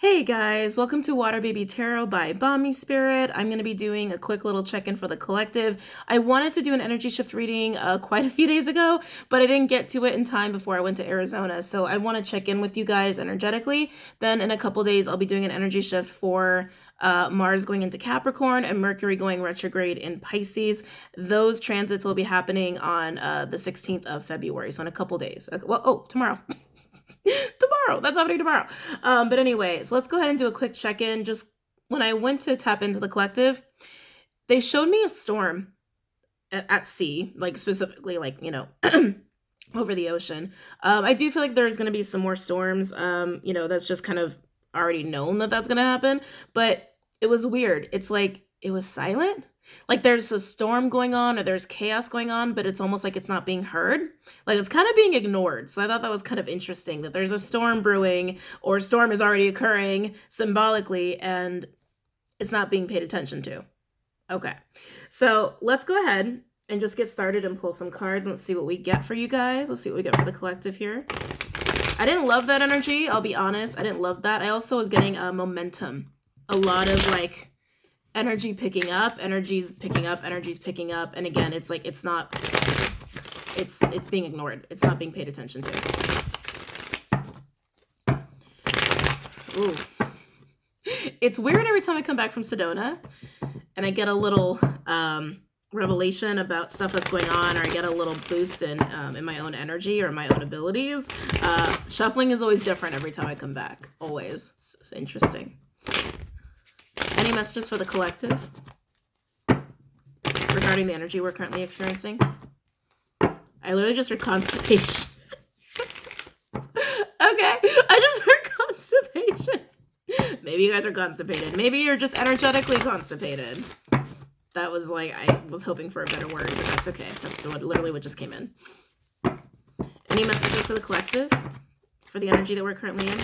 Hey guys, welcome to WaterBaby Tarot by Balmy Spirit. I'm going to be doing a quick little check-in for the collective. I wanted to do an energy shift reading quite a few days ago, but I didn't get to it in time before I went to Arizona. So I want to check in with you guys energetically. Then in a couple days, I'll be doing an energy shift for Mars going into Capricorn and Mercury going retrograde in Pisces. Those transits will be happening on the 16th of February. So in a couple days. Tomorrow. Tomorrow. That's happening tomorrow. But anyway, so let's go ahead and do a quick check-in. Just when I went to tap into the collective, they showed me a storm at sea, like specifically, like, over the ocean. I do feel like there's going to be some more storms. That's just kind of already known that that's going to happen. But it was weird. It's like it was silent. Like there's a storm going on or there's chaos going on, but it's almost like it's not being heard. Like it's kind of being ignored. So I thought that was kind of interesting that there's a storm brewing or a storm is already occurring symbolically and it's not being paid attention to. Okay, so let's go ahead and just get started and pull some cards. Let's see what we get for you guys. Let's see what we get for the collective here. I didn't love that energy. I'll be honest. I didn't love that. I also was getting momentum. A lot of like energy picking up, energy's picking up, energy's picking up. And again, it's like, it's being ignored. It's not being paid attention to. Ooh. It's weird every time I come back from Sedona and I get a little revelation about stuff that's going on, or I get a little boost in my own energy or my own abilities. Shuffling is always different every time I come back. Always. It's interesting. Any messages for the collective regarding the energy we're currently experiencing? I literally just heard constipation. Okay, I just heard constipation. Maybe you guys are constipated. Maybe you're just energetically constipated. That was like, I was hoping for a better word, but that's okay. That's literally what just came in. Any messages for the collective for the energy that we're currently in?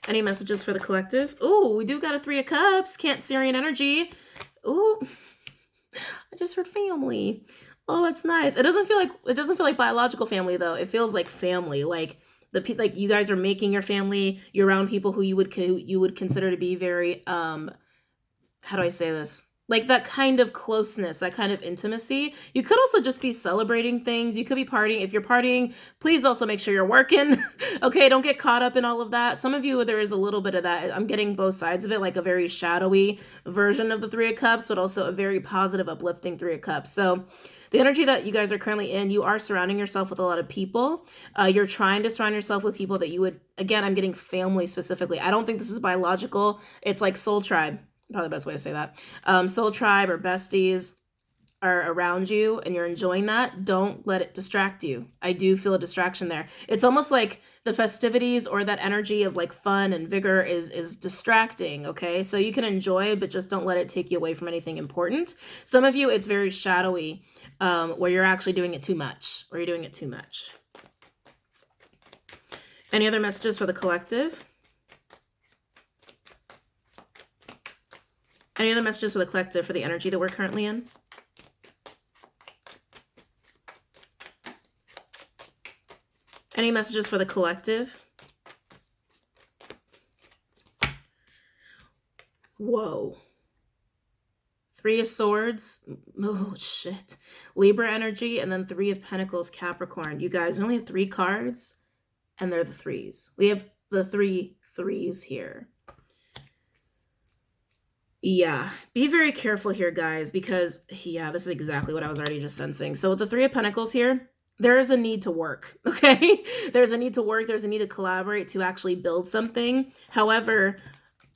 Any messages for the collective? Ooh, we do got a 3 of Cups. Cancerian energy. Ooh, I just heard family. Oh, that's nice. It doesn't feel like biological family though. It feels like family. Like you guys are making your family. You're around people who you would consider to be very how do I say this? Like that kind of closeness, that kind of intimacy. You could also just be celebrating things. You could be partying. If you're partying, please also make sure you're working. Okay, don't get caught up in all of that. Some of you, there is a little bit of that. I'm getting both sides of it, like a very shadowy version of the 3 of Cups, but also a very positive, uplifting 3 of Cups. So the energy that you guys are currently in, you are surrounding yourself with a lot of people. You're trying to surround yourself with people that you would, again, I'm getting family specifically. I don't think this is biological. It's like soul tribe. Probably the best way to say that. Soul tribe or besties are around you and you're enjoying that. Don't let it distract you. I do feel a distraction there. It's almost like the festivities or that energy of like fun and vigor is distracting. Okay, so you can enjoy it, but just don't let it take you away from anything important. Some of you, it's very shadowy, where you're actually doing it too much, or you're doing it too much. Any other messages for the collective? Any other messages for the collective for the energy that we're currently in? Any messages for the collective? Whoa. 3 of Swords. Oh, shit. Libra energy, and then 3 of Pentacles, Capricorn. You guys, we only have 3 cards, and they're the 3s. We have the 3 3s here. Yeah, be very careful here, guys, because, yeah, this is exactly what I was already just sensing. So with the 3 of Pentacles here, there is a need to work, okay? There's a need to work. There's a need to collaborate to actually build something. However,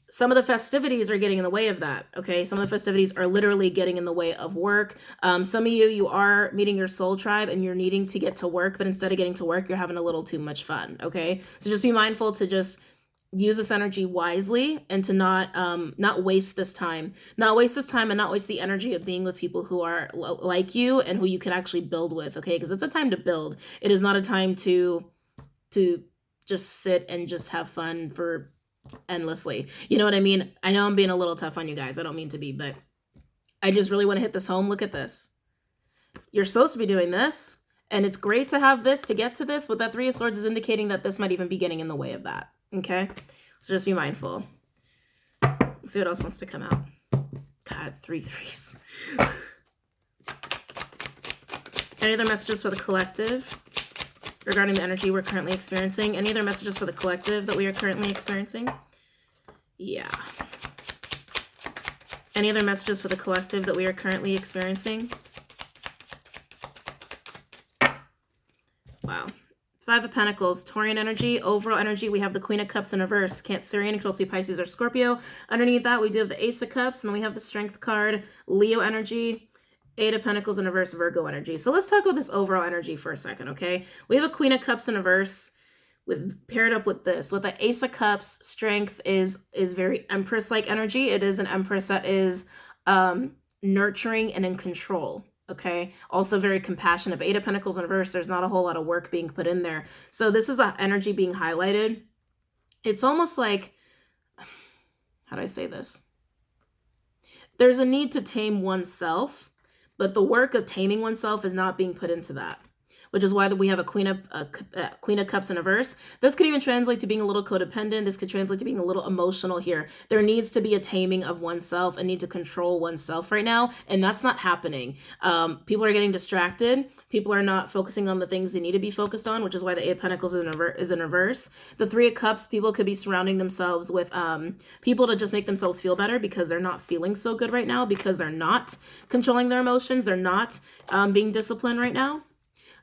some of the festivities are getting in the way of that, okay? Some of the festivities are literally getting in the way of work. Some of you are meeting your soul tribe and you're needing to get to work, but instead of getting to work, you're having a little too much fun, okay? So just be mindful to just use this energy wisely and to not waste this time. Not waste this time and not waste the energy of being with people who are like you and who you can actually build with, okay? Because it's a time to build. It is not a time to just sit and just have fun for endlessly. You know what I mean? I know I'm being a little tough on you guys. I don't mean to be, but I just really want to hit this home. Look at this. You're supposed to be doing this. And it's great to have this to get to this, but that Three of Swords is indicating that this might even be getting in the way of that. Okay? So just be mindful. Let's see what else wants to come out. God, 3 threes. Any other messages for the collective regarding the energy we're currently experiencing? Any other messages for the collective that we are currently experiencing? Yeah. Any other messages for the collective that we are currently experiencing? Wow. 5 of Pentacles, Taurian energy, overall energy. We have the Queen of Cups in reverse, Cancerian, could also be Pisces or Scorpio. Underneath that, we do have the Ace of Cups, and then we have the Strength card, Leo energy, 8 of Pentacles in reverse, Virgo energy. So let's talk about this overall energy for a second, okay? We have a Queen of Cups in reverse, paired up with this. With the Ace of Cups, Strength is very Empress-like energy. It is an Empress that is nurturing and in control. Okay. Also very compassionate. 8 of Pentacles in reverse. There's not a whole lot of work being put in there. So this is the energy being highlighted. It's almost like, how do I say this? There's a need to tame oneself, but the work of taming oneself is not being put into that, which is why we have a Queen of Cups in reverse. This could even translate to being a little codependent. This could translate to being a little emotional here. There needs to be a taming of oneself, a need to control oneself right now, and that's not happening. People are getting distracted. People are not focusing on the things they need to be focused on, which is why the 8 of Pentacles is in reverse. The 3 of Cups, people could be surrounding themselves with people to just make themselves feel better because they're not feeling so good right now, because they're not controlling their emotions. They're not being disciplined right now.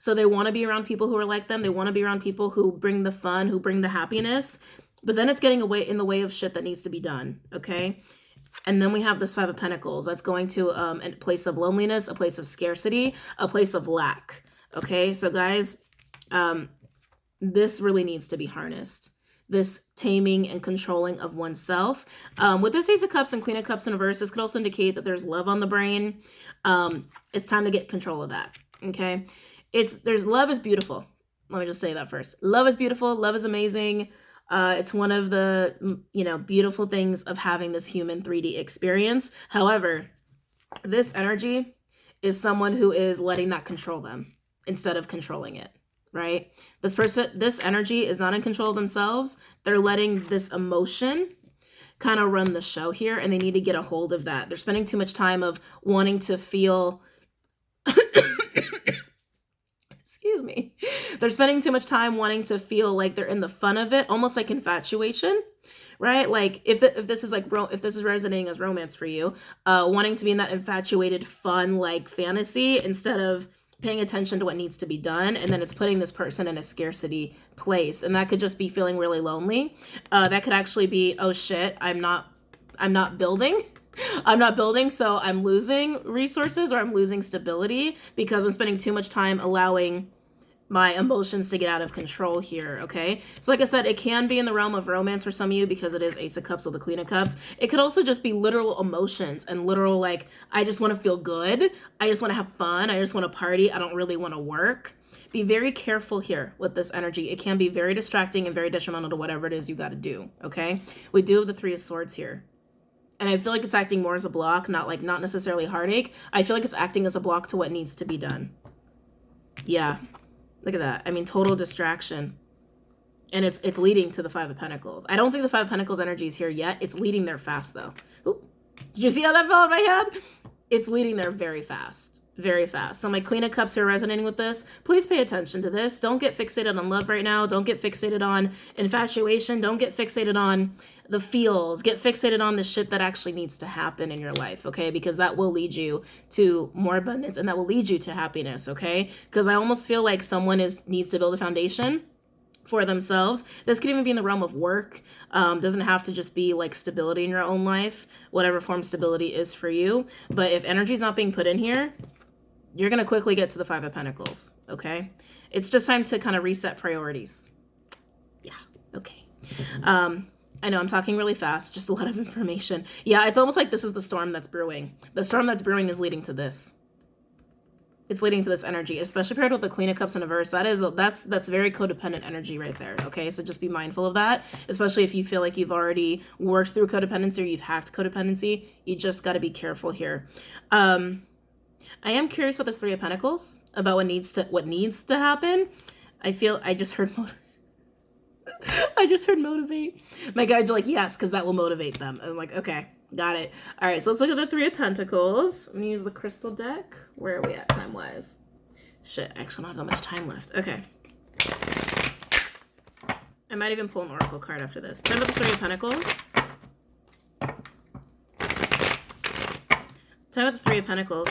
So they want to be around people who are like them. They want to be around people who bring the fun, who bring the happiness. But then it's getting in the way of shit that needs to be done, okay? And then we have this 5 of Pentacles. That's going to a place of loneliness, a place of scarcity, a place of lack, okay? So guys, this really needs to be harnessed. This taming and controlling of oneself. With this Ace of Cups and Queen of Cups in reverse, this could also indicate that there's love on the brain. It's time to get control of that, okay? Love is beautiful. Let me just say that first. Love is beautiful. Love is amazing. It's one of the, beautiful things of having this human 3D experience. However, this energy is someone who is letting that control them instead of controlling it, right? This energy is not in control of themselves. They're letting this emotion kind of run the show here, and they need to get a hold of that. They're spending too much time of wanting to feel excuse me. They're spending too much time wanting to feel like they're in the fun of it, almost like infatuation, right? Like if this is resonating as romance for you, wanting to be in that infatuated, fun, like fantasy instead of paying attention to what needs to be done. And then it's putting this person in a scarcity place. And that could just be feeling really lonely. That could actually be, oh shit, I'm not building. I'm not building, so I'm losing resources or I'm losing stability because I'm spending too much time allowing my emotions to get out of control here, okay? So like I said, it can be in the realm of romance for some of you because it is Ace of Cups with the Queen of Cups. It could also just be literal emotions and literal, like, I just want to feel good. I just want to have fun. I just want to party. I don't really want to work. Be very careful here with this energy. It can be very distracting and very detrimental to whatever it is you got to do, okay? We do have the 3 of Swords here. And I feel like it's acting more as a block, not necessarily heartache. I feel like it's acting as a block to what needs to be done. Yeah, look at that. I mean, total distraction. And it's leading to the 5 of Pentacles. I don't think the 5 of Pentacles energy is here yet. It's leading there fast, though. Ooh, did you see how that fell in my head? It's leading there very fast. Very fast. So my Queen of Cups who are resonating with this, please pay attention to this. Don't get fixated on love right now. Don't get fixated on infatuation. Don't get fixated on the feels. Get fixated on the shit that actually needs to happen in your life, okay? Because that will lead you to more abundance and that will lead you to happiness, okay? Because I almost feel like someone needs to build a foundation for themselves. This could even be in the realm of work. Doesn't have to just be like stability in your own life, whatever form stability is for you. But if energy is not being put in here, you're going to quickly get to the 5 of Pentacles, okay? It's just time to kind of reset priorities. Yeah, okay. I know I'm talking really fast, just a lot of information. Yeah, it's almost like this is the storm that's brewing. The storm that's brewing is leading to this. It's leading to this energy, especially paired with the Queen of Cups in reverse. That's very codependent energy right there, okay? So just be mindful of that, especially if you feel like you've already worked through codependency or you've hacked codependency. You just got to be careful here. I am curious about this Three of Pentacles, about what needs to happen. I just heard I just heard motivate. My guides are like, yes, because that will motivate them. I'm like, okay, got it. All right, so let's look at the Three of Pentacles. I'm gonna use the crystal deck. Where are we at time-wise? Shit, I actually don't have that much time left. Okay. I might even pull an oracle card after this. Time about the Three of Pentacles. Time about the Three of Pentacles.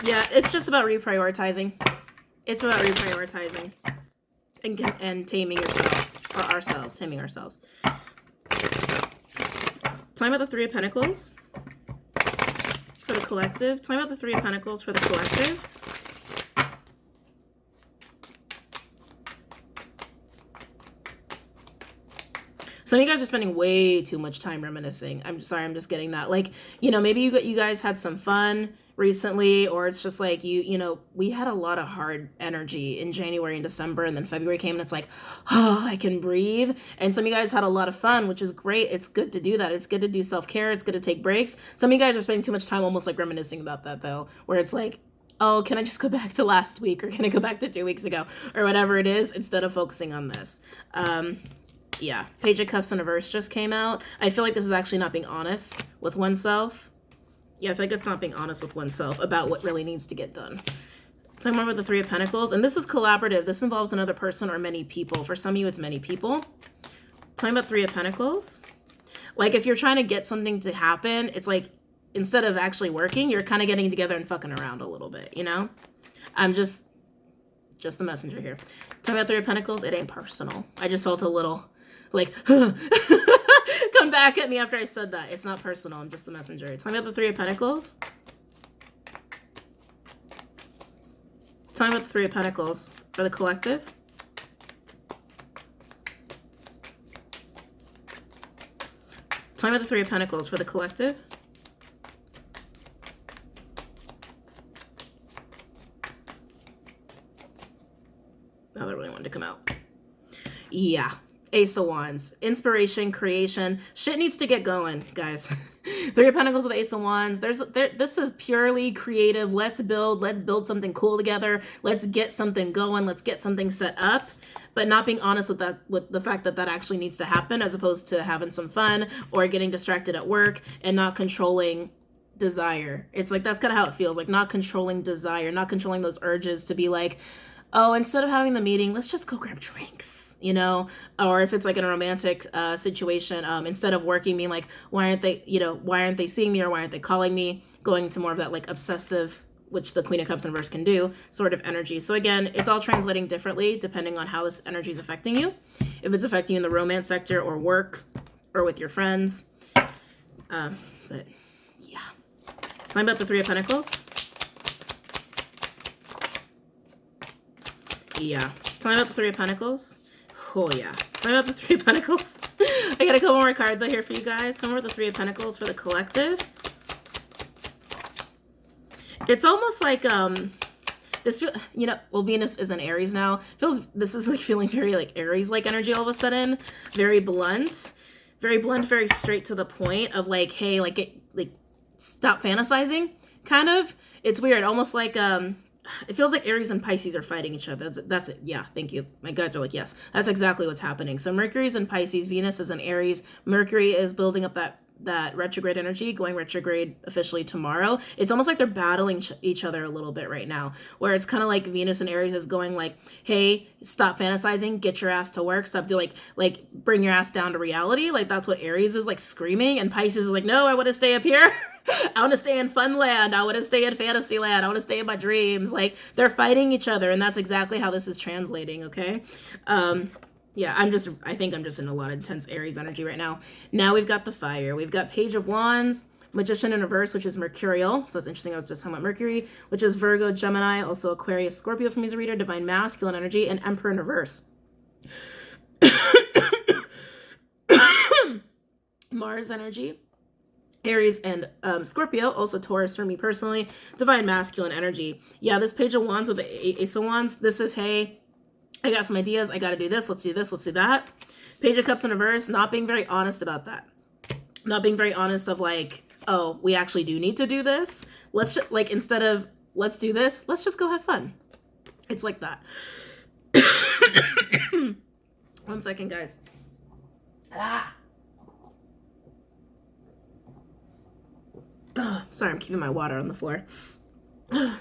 Yeah, it's just about reprioritizing. It's about reprioritizing and taming yourself, or ourselves, taming ourselves. Time about the Three of Pentacles for the collective. Time about the Three of Pentacles for the collective. Some of you guys are spending way too much time reminiscing. I'm sorry, I'm just getting that. Like, you know, maybe you guys had some fun recently, or it's just like you know, we had a lot of hard energy in January and December, and then February came and it's like, oh, I can breathe. And some of you guys had a lot of fun, which is great. It's good to do that. It's good to do self-care. It's good to take breaks. Some of you guys are spending too much time almost like reminiscing about that though, where it's like, oh, can I just go back to last week, or can I go back to 2 weeks ago, or whatever it is, instead of focusing on this. Yeah, Page of Cups in reverse just came out. I feel like this is actually not being honest with oneself. Yeah, I feel like it's not being honest with oneself about what really needs to get done. Talking more about the Three of Pentacles, and this is collaborative. This involves another person or many people. For some of you, it's many people. Talking about Three of Pentacles. Like, if you're trying to get something to happen, it's like, instead of actually working, you're kind of getting together and fucking around a little bit, you know? I'm just the messenger here. Talking about Three of Pentacles, it ain't personal. I just felt a little... like, come back at me after I said that. It's not personal. I'm just the messenger. Tell me about the Three of Pentacles. Tell me about the Three of Pentacles for the collective. Tell me about the Three of Pentacles for the collective. Now that really wanted to come out. Yeah. Ace of Wands, inspiration, creation. Shit needs to get going, guys. Three of Pentacles with the Ace of Wands. This is purely creative. Let's build something cool together. Let's get something going. Let's get something set up. But not being honest with the fact that that actually needs to happen, as opposed to having some fun or getting distracted at work and not controlling desire. It's like, that's kind of how it feels. Like, not controlling desire, not controlling those urges to be like, oh, instead of having the meeting, let's just go grab drinks, you know? Or if it's like in a romantic situation, instead of working, being like, why aren't they seeing me, or why aren't they calling me? Going to more of that like obsessive, which the Queen of Cups in reverse can do, sort of energy. So again, it's all translating differently depending on how this energy is affecting you. If it's affecting you in the romance sector or work or with your friends. But yeah. Tell me about the Three of Pentacles. Yeah. Tell me about the Three of Pentacles. Oh, yeah. Tell me about the Three of Pentacles. I got a couple more cards out here for you guys. Tell me about the Three of Pentacles for the collective. It's almost like, this, you know, well, Venus is in Aries now. This is like feeling very like Aries-like energy all of a sudden. Very blunt, very straight to the point of like, hey, like stop fantasizing, kind of. It's weird. Almost like, it feels like Aries and Pisces are fighting each other. That's it. Yeah, thank you. My guides are like, yes, that's exactly what's happening. So Mercury's in Pisces, Venus is in Aries. Mercury is building up that retrograde energy, going retrograde officially tomorrow. It's almost like they're battling each other a little bit right now, where it's kind of like Venus and Aries is going like, hey, stop fantasizing, get your ass to work, stop doing like bring your ass down to reality. Like, that's what Aries is like screaming, and Pisces is like, no, I want to stay up here. I want to stay in fun land. I want to stay in fantasy land. I want to stay in my dreams. Like, they're fighting each other, and that's exactly how this is translating, okay? Yeah, I think I'm just in a lot of intense Aries energy right now. Now we've got the fire. We've got Page of Wands, Magician in reverse, which is Mercurial. So it's interesting. I was just talking about Mercury, which is Virgo, Gemini, also Aquarius, Scorpio for me as a reader, Divine Masculine energy, and Emperor in reverse. Mars energy. Aries and Scorpio, also Taurus for me personally, Divine Masculine energy. Yeah, this Page of Wands with the Ace of Wands, this is, hey, I got some ideas, I got to do this, let's do that. Page of Cups in reverse, not being very honest about that. not being very honest of like, oh, we actually do need to do this. Let's just, like, instead of let's do this, let's just go have fun. It's like that. 1 second, guys. Oh, sorry, I'm keeping my water on the floor.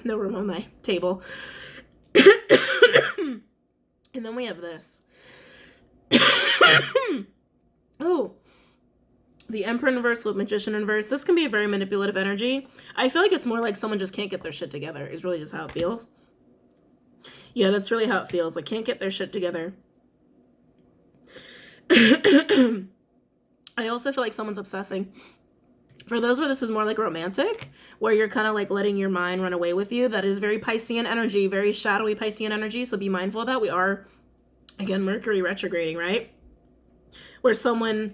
No room on my table. And then we have this. Oh, the Emperor in reverse with Magician in reverse. This can be a very manipulative energy. I feel like it's more like someone just can't get their shit together is really just how it feels. Yeah, that's really how it feels. Like, can't get their shit together. I also feel like someone's obsessing. For those where this is more like romantic, where you're kind of like letting your mind run away with you, that is very Piscean energy, very shadowy Piscean energy. So be mindful of that. We are, again, Mercury retrograding, right? Where someone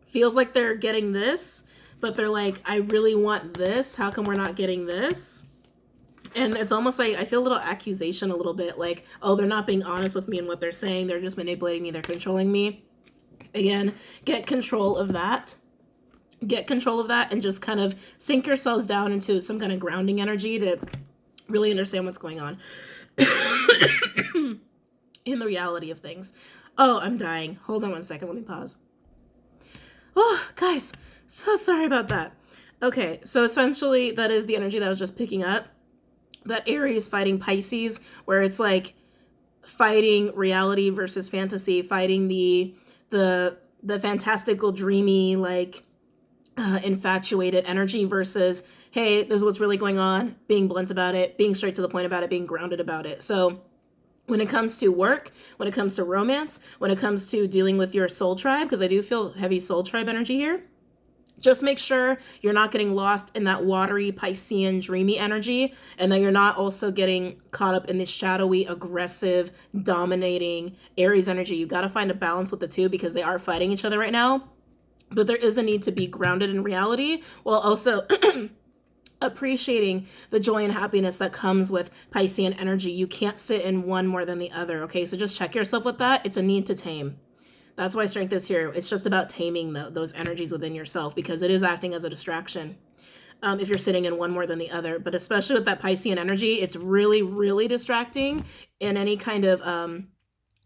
feels like they're getting this, but they're like, I really want this. How come we're not getting this? And it's almost like I feel a little accusation, a little bit like, oh, they're not being honest with me and what they're saying. They're just manipulating me. They're controlling me. Again, get control of that. Get control of that and just kind of sink yourselves down into some kind of grounding energy to really understand what's going on in the reality of things. Oh, I'm dying. Hold on 1 second. Let me pause. Oh, guys, so sorry about that. Okay, so essentially that is the energy that I was just picking up. That Aries fighting Pisces, where it's like fighting reality versus fantasy, fighting the fantastical, dreamy, like infatuated energy versus, hey, this is what's really going on, being blunt about it, being straight to the point about it, being grounded about it. So when it comes to work, when it comes to romance, when it comes to dealing with your soul tribe, because I do feel heavy soul tribe energy here, just make sure you're not getting lost in that watery, Piscean, dreamy energy, and that you're not also getting caught up in this shadowy, aggressive, dominating Aries energy. You got to find a balance with the two because they are fighting each other right now. But there is a need to be grounded in reality while also appreciating the joy and happiness that comes with Piscean energy. You can't sit in one more than the other, okay? So just check yourself with that. It's a need to tame. That's why strength is here. It's just about taming those energies within yourself because it is acting as a distraction if you're sitting in one more than the other. But especially with that Piscean energy, it's really, really distracting in any kind of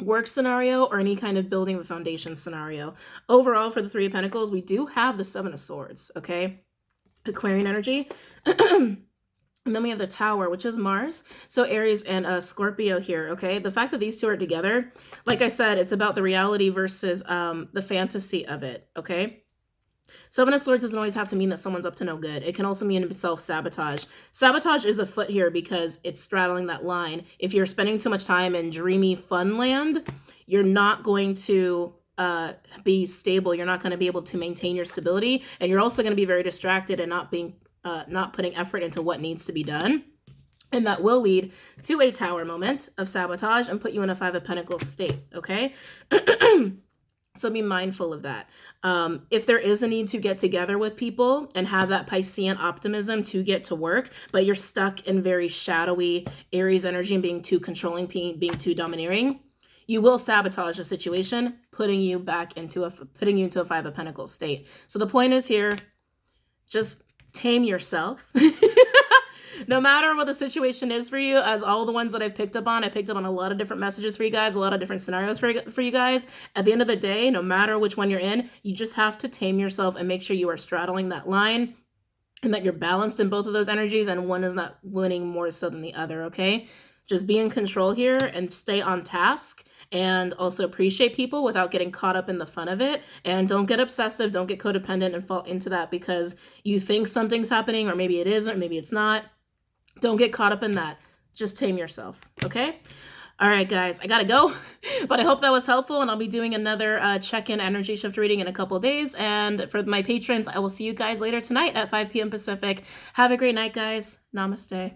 work scenario or any kind of building the foundation scenario. Overall, for the Three of Pentacles, we do have the Seven of Swords, okay? Aquarian energy. And then we have the Tower, which is Mars. So Aries and Scorpio here, okay? The fact that these two are together, like I said, it's about the reality versus the fantasy of it, okay? Seven of Swords doesn't always have to mean that someone's up to no good. It can also mean self-sabotage. Sabotage is afoot here because it's straddling that line. If you're spending too much time in dreamy fun land, you're not going to be stable. You're not going to be able to maintain your stability. And you're also going to be very distracted and not putting effort into what needs to be done. And that will lead to a Tower moment of sabotage and put you in a Five of Pentacles state, okay? So be mindful of that. If there is a need to get together with people and have that Piscean optimism to get to work, but you're stuck in very shadowy Aries energy and being too controlling, being too domineering, you will sabotage the situation, putting you into a Five of Pentacles state. So the point is here, just tame yourself. No matter what the situation is for you, as all the ones that I've picked up on, I picked up on a lot of different messages for you guys, a lot of different scenarios for you guys. At the end of the day, no matter which one you're in, you just have to tame yourself and make sure you are straddling that line and that you're balanced in both of those energies and one is not winning more so than the other, okay? Just be in control here and stay on task and also appreciate people without getting caught up in the fun of it. And don't get obsessive, don't get codependent and fall into that because you think something's happening or maybe it isn't, or maybe it's not. Don't get caught up in that. Just tame yourself, okay? All right, guys, I gotta go, but I hope that was helpful, and I'll be doing another check-in energy shift reading in a couple of days. And for my patrons, I will see you guys later tonight at 5 p.m. Pacific. Have a great night, guys. Namaste.